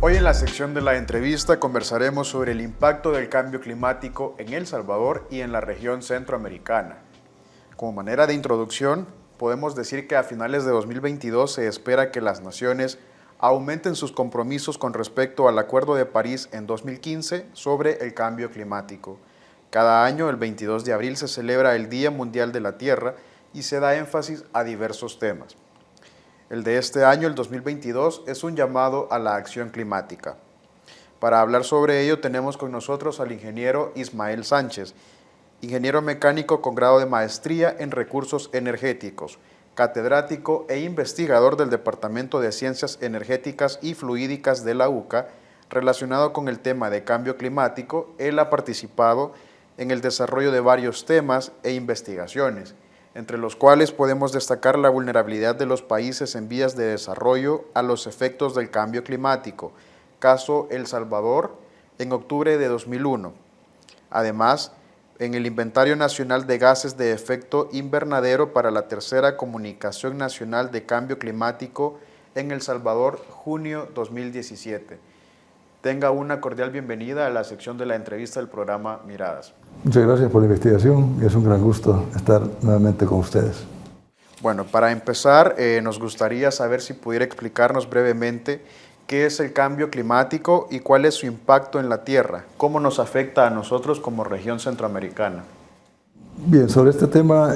Hoy en la sección de la entrevista conversaremos sobre el impacto del cambio climático en El Salvador y en la región centroamericana. Como manera de introducción, podemos decir que a finales de 2022 se espera que las naciones aumenten sus compromisos con respecto al Acuerdo de París en 2015 sobre el cambio climático. Cada año, el 22 de abril, se celebra el Día Mundial de la Tierra y se da énfasis a diversos temas. El de este año, el 2022, es un llamado a la acción climática. Para hablar sobre ello tenemos con nosotros al ingeniero Ismael Sánchez, ingeniero mecánico con grado de maestría en recursos energéticos, catedrático e investigador del Departamento de Ciencias Energéticas y Fluídicas de la UCA. Relacionado con el tema de cambio climático, él ha participado en el desarrollo de varios temas e investigaciones, entre los cuales podemos destacar la vulnerabilidad de los países en vías de desarrollo a los efectos del cambio climático, caso El Salvador, en octubre de 2001. Además, en el Inventario Nacional de Gases de Efecto Invernadero para la Tercera Comunicación Nacional de Cambio Climático en El Salvador, junio 2017. Tenga una cordial bienvenida a la sección de la entrevista del programa Miradas. Muchas gracias por la investigación y es un gran gusto estar nuevamente con ustedes. Bueno, para empezar, nos gustaría saber si pudiera explicarnos brevemente qué es el cambio climático y cuál es su impacto en la Tierra, cómo nos afecta a nosotros como región centroamericana. Bien, sobre este tema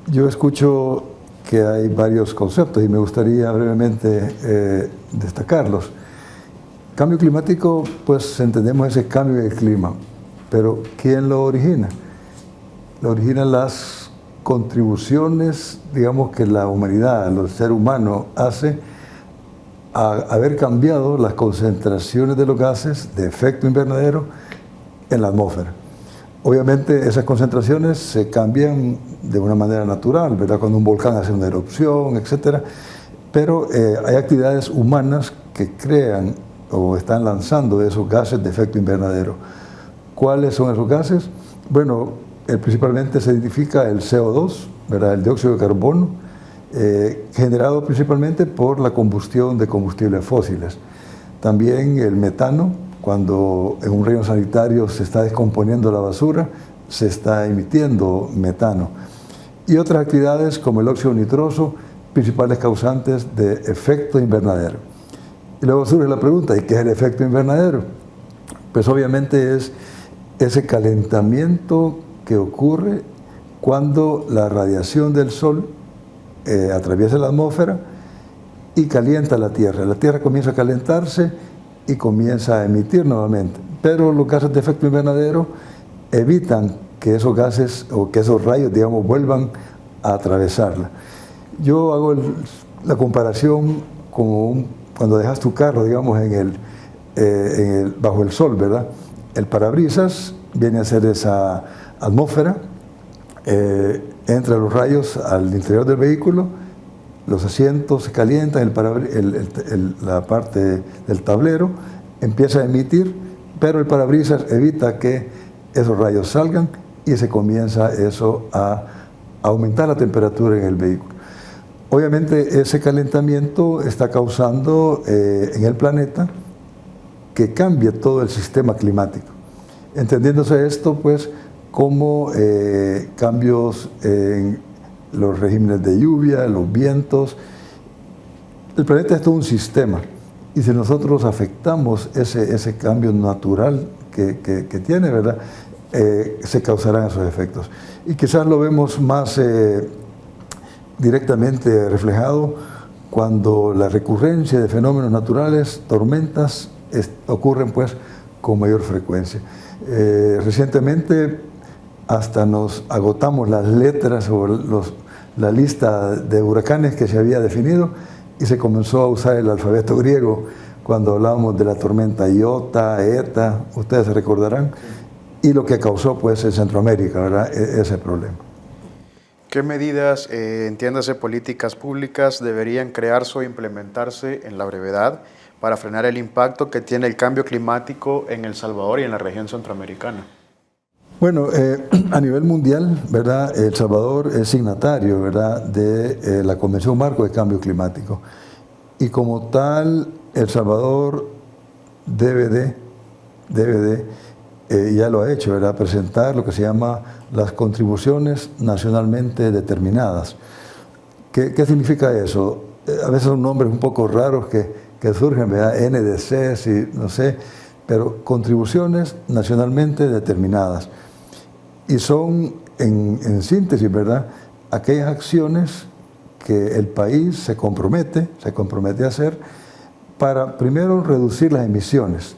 yo escucho que hay varios conceptos y me gustaría brevemente destacarlos. Cambio climático, pues entendemos ese cambio del clima, pero ¿quién lo origina? Lo originan las contribuciones, digamos, que la humanidad, el ser humano hace a haber cambiado las concentraciones de los gases de efecto invernadero en la atmósfera. Obviamente esas concentraciones se cambian de una manera natural, ¿verdad? Cuando un volcán hace una erupción, etc. Pero hay actividades humanas que crean o están lanzando esos gases de efecto invernadero. ¿Cuáles son esos gases? Bueno, principalmente se identifica el CO2, ¿verdad? El dióxido de carbono, generado principalmente por la combustión de combustibles fósiles. También el metano, cuando en un relleno sanitario se está descomponiendo la basura, se está emitiendo metano. Y otras actividades como el óxido nitroso, principales causantes de efecto invernadero. Y luego surge la pregunta, ¿y qué es el efecto invernadero? Pues obviamente es ese calentamiento que ocurre cuando la radiación del Sol atraviesa la atmósfera y calienta la Tierra. La Tierra comienza a calentarse y comienza a emitir nuevamente. Pero los gases de efecto invernadero evitan que esos gases o que esos rayos, digamos, vuelvan a atravesarla. Yo hago la comparación como cuando dejas tu carro, digamos, bajo el sol, ¿verdad? El parabrisas viene a ser esa atmósfera, entra los rayos al interior del vehículo, los asientos se calientan, la parte del tablero empieza a emitir, pero el parabrisas evita que esos rayos salgan y se comienza eso a aumentar la temperatura en el vehículo. Obviamente ese calentamiento está causando en el planeta que cambie todo el sistema climático. Entendiéndose esto, pues, como cambios en los regímenes de lluvia, los vientos. El planeta es todo un sistema y si nosotros afectamos ese cambio natural que tiene, ¿verdad? Se causarán esos efectos. Y quizás lo vemos más directamente reflejado cuando la recurrencia de fenómenos naturales, tormentas, ocurren pues con mayor frecuencia. Recientemente hasta nos agotamos las letras o la lista de huracanes que se había definido y se comenzó a usar el alfabeto griego cuando hablábamos de la tormenta Iota, Eta, ustedes se recordarán, y lo que causó pues en Centroamérica, ¿verdad? Ese problema. ¿Qué medidas, entiéndase políticas públicas, deberían crearse o implementarse en la brevedad para frenar el impacto que tiene el cambio climático en El Salvador y en la región centroamericana? Bueno, a nivel mundial, ¿verdad? El Salvador es signatario, ¿verdad?, de la Convención Marco de Cambio Climático. Y como tal, El Salvador debe ya lo ha hecho, ¿verdad?, presentar lo que se llama las contribuciones nacionalmente determinadas. ¿Qué significa eso? A veces son nombres un poco raros que surgen, ¿verdad?, NDCs y no sé, pero contribuciones nacionalmente determinadas. Y son, en síntesis, ¿verdad?, aquellas acciones que el país se compromete a hacer para, primero, reducir las emisiones.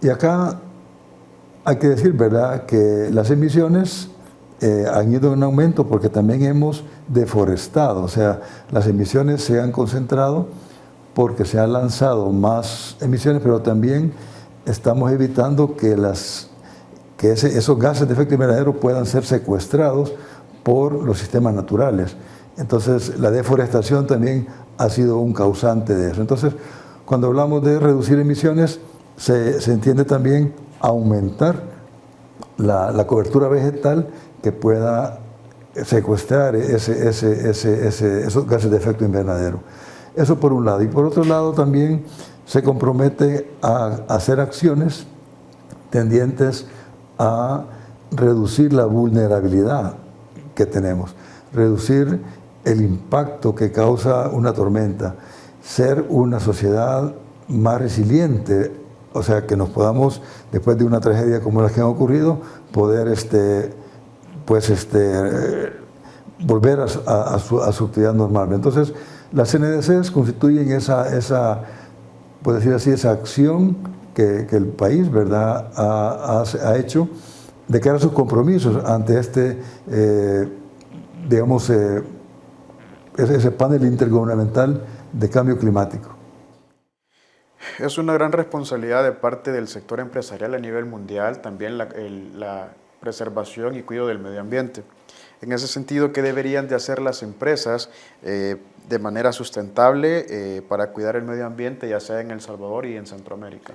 Y acá hay que decir, ¿verdad?, que las emisiones han ido en aumento porque también hemos deforestado, o sea, las emisiones se han concentrado porque se han lanzado más emisiones, pero también estamos evitando que esos gases de efecto invernadero puedan ser secuestrados por los sistemas naturales. Entonces, la deforestación también ha sido un causante de eso. Entonces, cuando hablamos de reducir emisiones, se entiende también aumentar la cobertura vegetal que pueda secuestrar esos gases de efecto invernadero. Eso por un lado. Y por otro lado también se compromete a hacer acciones tendientes a reducir la vulnerabilidad que tenemos, reducir el impacto que causa una tormenta, ser una sociedad más resiliente, o sea, que nos podamos, después de una tragedia como las que han ocurrido, poder volver a su actividad normal. Entonces, las NDCs constituyen esa, por decir así, esa acción que el país, ¿verdad?, ha hecho de cara a sus compromisos ante ese panel intergubernamental de cambio climático. Es una gran responsabilidad de parte del sector empresarial a nivel mundial, también la preservación y cuidado del medio ambiente. En ese sentido, ¿qué deberían de hacer las empresas de manera sustentable para cuidar el medio ambiente, ya sea en El Salvador y en Centroamérica?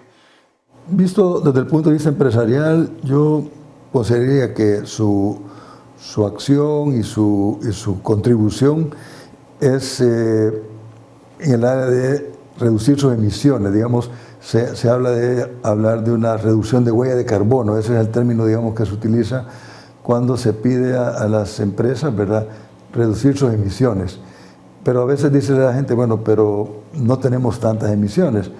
Visto desde el punto de vista empresarial, yo consideraría que su acción y su contribución es en el área de reducir sus emisiones. Digamos, se habla de hablar de una reducción de huella de carbono. Ese es el término, digamos, que se utiliza cuando se pide a las empresas, ¿verdad?, reducir sus emisiones. Pero a veces dice la gente, bueno, pero no tenemos tantas emisiones.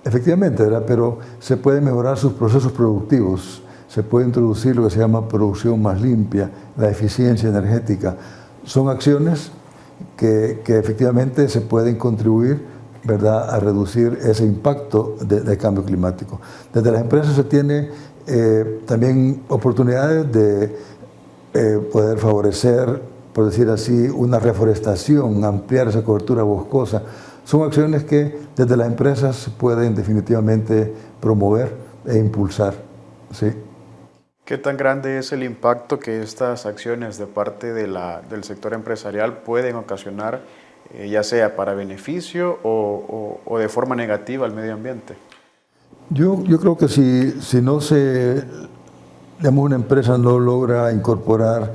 Efectivamente, ¿verdad?, pero se pueden mejorar sus procesos productivos, se puede introducir lo que se llama producción más limpia, la eficiencia energética. Son acciones que efectivamente se pueden contribuir, ¿verdad?, a reducir ese impacto del cambio climático. Desde las empresas se tiene también oportunidades de poder favorecer, por decir así, una reforestación, ampliar esa cobertura boscosa. Son acciones que desde las empresas se pueden definitivamente promover e impulsar. ¿Sí? ¿Qué tan grande es el impacto que estas acciones de parte del sector empresarial pueden ocasionar, ya sea para beneficio o de forma negativa al medio ambiente? Yo creo que si no digamos, una empresa no logra incorporar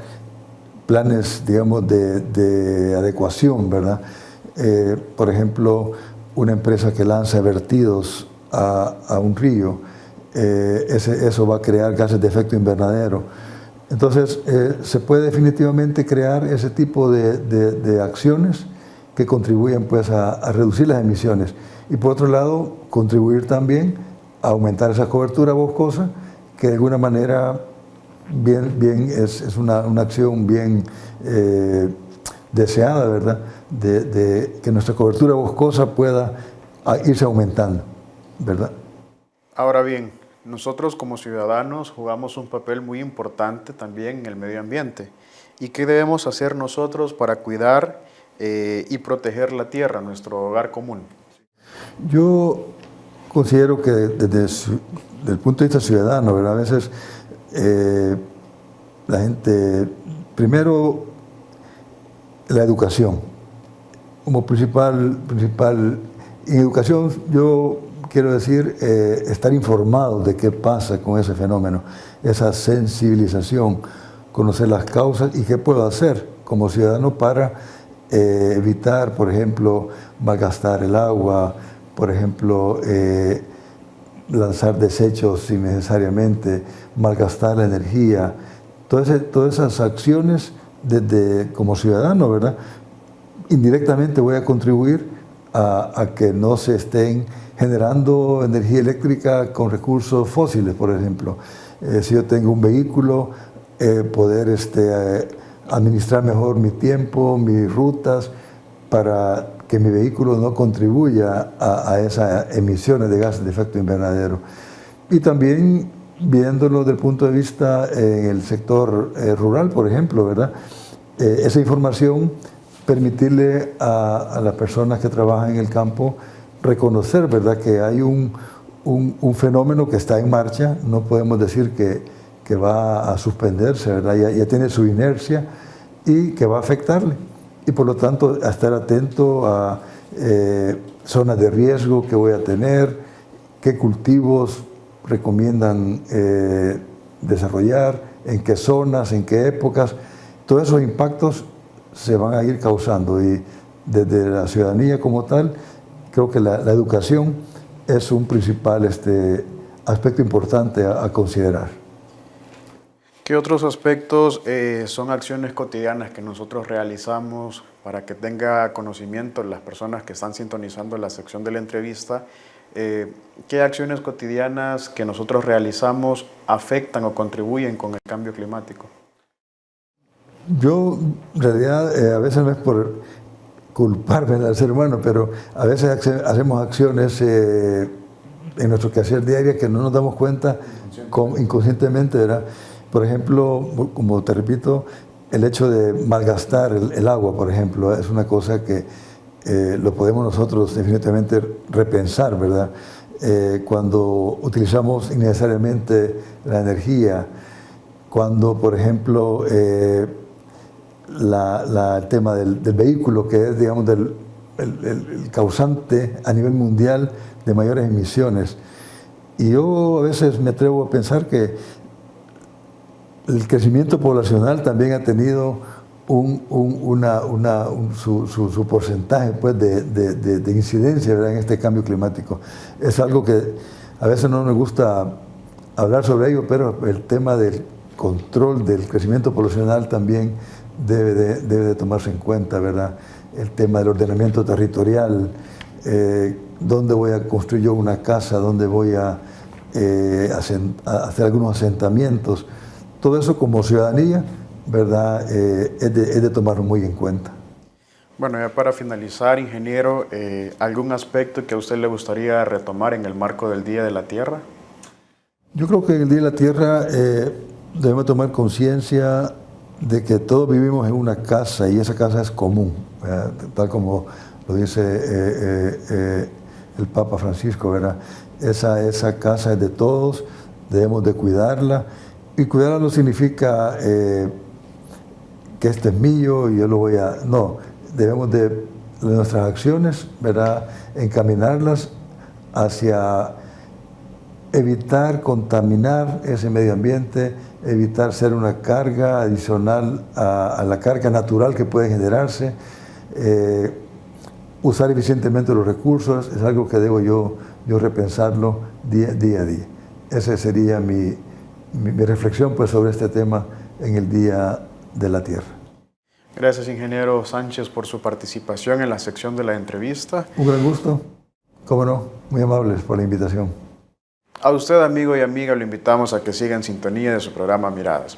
planes, digamos, de adecuación, ¿verdad? Por ejemplo, una empresa que lanza vertidos a un río, eso va a crear gases de efecto invernadero. Entonces, se puede definitivamente crear ese tipo de acciones que contribuyen, pues, a reducir las emisiones. Y por otro lado, contribuir también a aumentar esa cobertura boscosa, que de alguna manera es una acción bien deseada, ¿verdad?, de que nuestra cobertura boscosa pueda irse aumentando, ¿verdad? Ahora bien, nosotros como ciudadanos jugamos un papel muy importante también en el medio ambiente. ¿Y qué debemos hacer nosotros para cuidar y proteger la tierra, nuestro hogar común? Yo considero que desde el punto de vista ciudadano, ¿verdad?, a veces la gente, primero, la educación, como principal, en educación yo quiero decir estar informados de qué pasa con ese fenómeno, esa sensibilización, conocer las causas y qué puedo hacer como ciudadano para evitar, por ejemplo, malgastar el agua, por ejemplo, lanzar desechos innecesariamente, malgastar la energía, todas esas acciones como ciudadano, ¿verdad? Indirectamente voy a contribuir a que no se estén generando energía eléctrica con recursos fósiles, por ejemplo. Si yo tengo un vehículo, poder administrar mejor mi tiempo, mis rutas, para que mi vehículo no contribuya a esas emisiones de gases de efecto invernadero. Y también viéndolo desde el punto de vista en el sector rural, por ejemplo, ¿verdad? Esa información, permitirle a las personas que trabajan en el campo reconocer, ¿verdad?, que hay un fenómeno que está en marcha. No podemos decir que va a suspenderse, ¿verdad? Ya tiene su inercia y que va a afectarle. Y por lo tanto, a estar atento a zonas de riesgo que voy a tener, qué cultivos recomiendan desarrollar, en qué zonas, en qué épocas. Todos esos impactos se van a ir causando, y desde la ciudadanía como tal, creo que la educación es un principal aspecto importante a considerar. ¿Qué otros aspectos son acciones cotidianas que nosotros realizamos para que tenga conocimiento las personas que están sintonizando la sección de la entrevista? ¿Qué acciones cotidianas que nosotros realizamos afectan o contribuyen con el cambio climático? Yo, en realidad, a veces no es por culparme del ser humano, pero a veces hacemos acciones en nuestro quehacer diario que no nos damos cuenta inconscientemente, ¿verdad? Por ejemplo, como te repito, el hecho de malgastar el agua, por ejemplo, es una cosa que lo podemos nosotros definitivamente repensar, ¿verdad? Cuando utilizamos innecesariamente la energía, cuando, por ejemplo, el tema del vehículo, que es, digamos, el causante a nivel mundial de mayores emisiones. Y yo a veces me atrevo a pensar que el crecimiento poblacional también ha tenido su porcentaje, pues, de incidencia, ¿verdad?, en este cambio climático. Es algo que a veces no nos gusta hablar sobre ello, pero el tema del control del crecimiento poblacional también debe de tomarse en cuenta, ¿verdad? El tema del ordenamiento territorial, dónde voy a construir yo una casa, dónde voy a hacer algunos asentamientos. Todo eso como ciudadanía, ¿verdad?, es de tomarlo muy en cuenta. Bueno, ya para finalizar, ingeniero, ¿algún aspecto que a usted le gustaría retomar en el marco del Día de la Tierra? Yo creo que en el Día de la Tierra debemos tomar conciencia de que todos vivimos en una casa y esa casa es común, tal como lo dice el Papa Francisco, ¿verdad? Esa casa es de todos, debemos de cuidarla, y cuidarla no significa que este es mío y yo lo voy a... No, debemos de nuestras acciones, ¿verdad?, encaminarlas hacia evitar contaminar ese medio ambiente, evitar ser una carga adicional a la carga natural que puede generarse, usar eficientemente los recursos. Es algo que debo yo repensarlo día a día. Esa sería mi reflexión, pues, sobre este tema en el Día de la Tierra. Gracias, ingeniero Sánchez, por su participación en la sección de la entrevista. Un gran gusto. Cómo no, muy amables por la invitación. A usted, amigo y amiga, lo invitamos a que siga en sintonía de su programa Miradas.